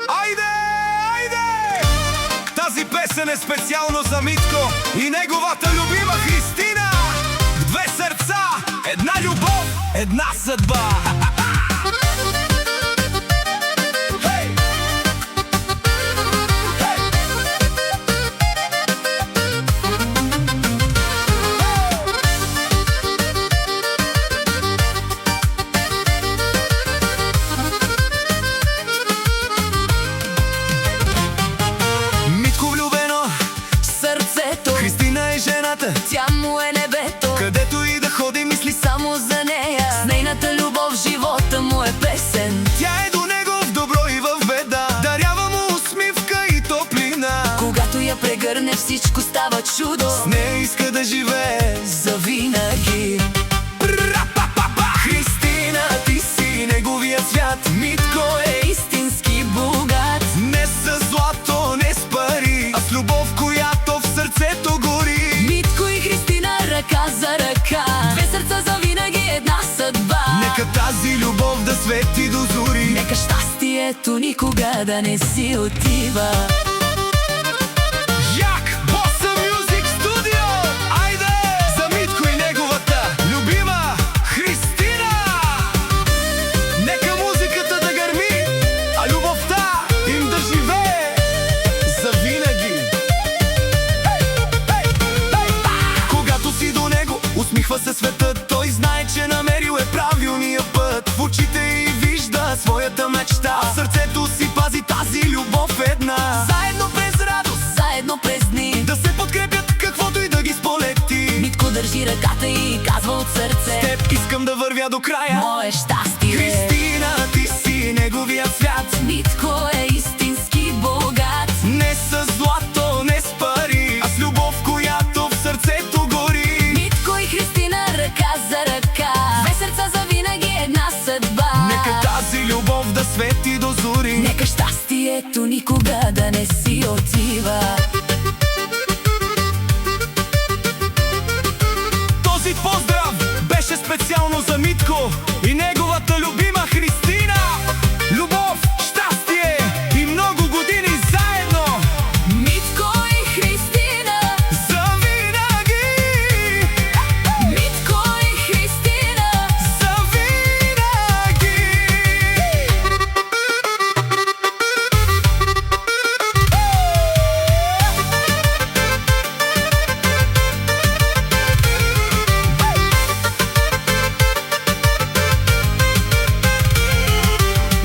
Айде, айде! Тази песен е специално за Митко и неговата любима Христина. Две сърца, една любов, една съдба. Христина е жената, тя му е небето. където и да ходи мисли Само за нея, с нейната любов живота му е песен. Тя е до него в добро и в беда, дарява му усмивка и топлина. Когато я прегърне, всичко става чудо. С нея иска да живее завинаги. Христина, ти си неговия свят. Митко е истински богат. Не с злато, не с пари, а с любов, която в сърцето гори. Митко и Христина ръка за ръка, две сърца за винаги, една съдба. Нека тази любов да свети до зори. Нека щастието никога да не си отива. Як Боса Мюзик Студио! Айде! За Митко и неговата любима Христина! Нека музиката да гърми, а любовта им да живее завинаги. Когато си до него, усмихва се светът. Той знае, че намерил е правилния път. В очите й вижда своята мечта, а в сърцето си пази тази любов една. Заедно през радост, заедно през дни, Да се подкрепят каквото и да ги сполети. Митко държи ръката и казва от сърце: С теб искам да вървя до края. мое щастие. Христина, ти си неговия свят. Митко е истински богат. Не с злато, не с пари, а с любов, която в сърцето гори. Митко и Христина ръка за ръка, две сърца за винаги, една съдба. Нека тази любов да свети до зори. Нека щастието никога да не си отива. Този поздрав беше специално за Митко и неговата любима Христина. Любов, щастие и много години заедно. Митко и Христина, Завинаги! Митко и Христина, Завинаги!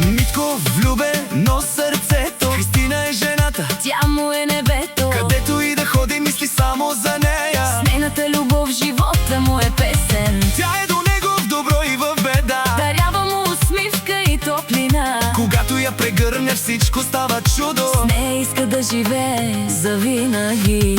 Митко влюбено сърцето, Христина е жената, тя му е небето. където и да ходи мисли само за нея. С нейната любов живота му е песен. Тя е до него в добро и в беда, Дарява му усмивка и топлина. когато я прегърне, всичко става чудо. С нея иска да живее завинаги.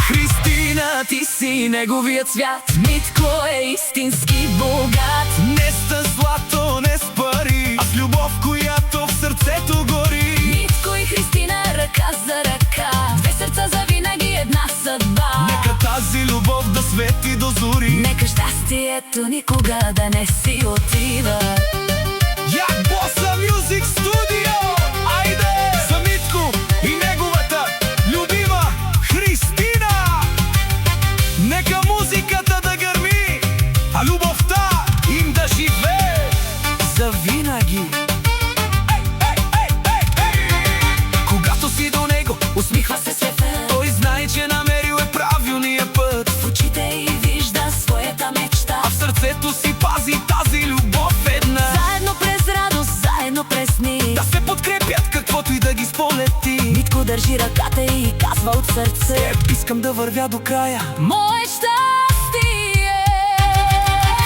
Христина, ти си Неговият свят, Митко е истински богат. не с злато, не с пари, а с любов, която в сърцето гори. Митко и Христина ръка за ръка, две сърца за винаги, една съдба. Нека тази любов да свети до зори. Нека щастието никога да не си отива. Як Боса Мюзик Студио! Айде! За Митко и неговата любима Христина! Нека музиката да гърми, а любовта им да живее завинаги. Когато си до него, Усмихва се света, той знае, че намерил е правилния път. в очите й вижда своята мечта, А в сърцето си пази тази любов една. заедно през радост, заедно през дни, Да се подкрепят каквото и да ги сполети. Митко държи ръката и казва от сърце: Теб искам да вървя до края. мое щастие.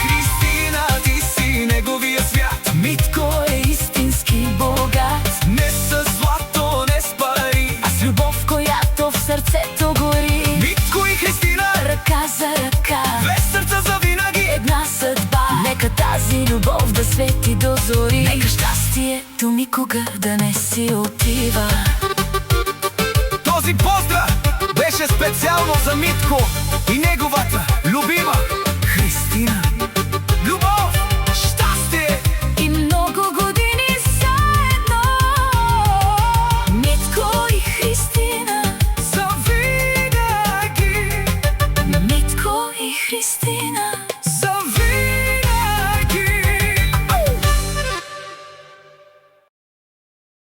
Христина, ти си неговия свят. Митко е истински богат. Не с злато, не с пари, А с любов, която в сърцето гори. Митко и Христина, Ръка за ръка, две сърца за винаги, една съдба. Нека тази любов да свети до зори. Нека щастието никога да не си отива. Този поздрав беше специално за Митко и неговата любима Христина. Любов, щастие И много години са. Христина.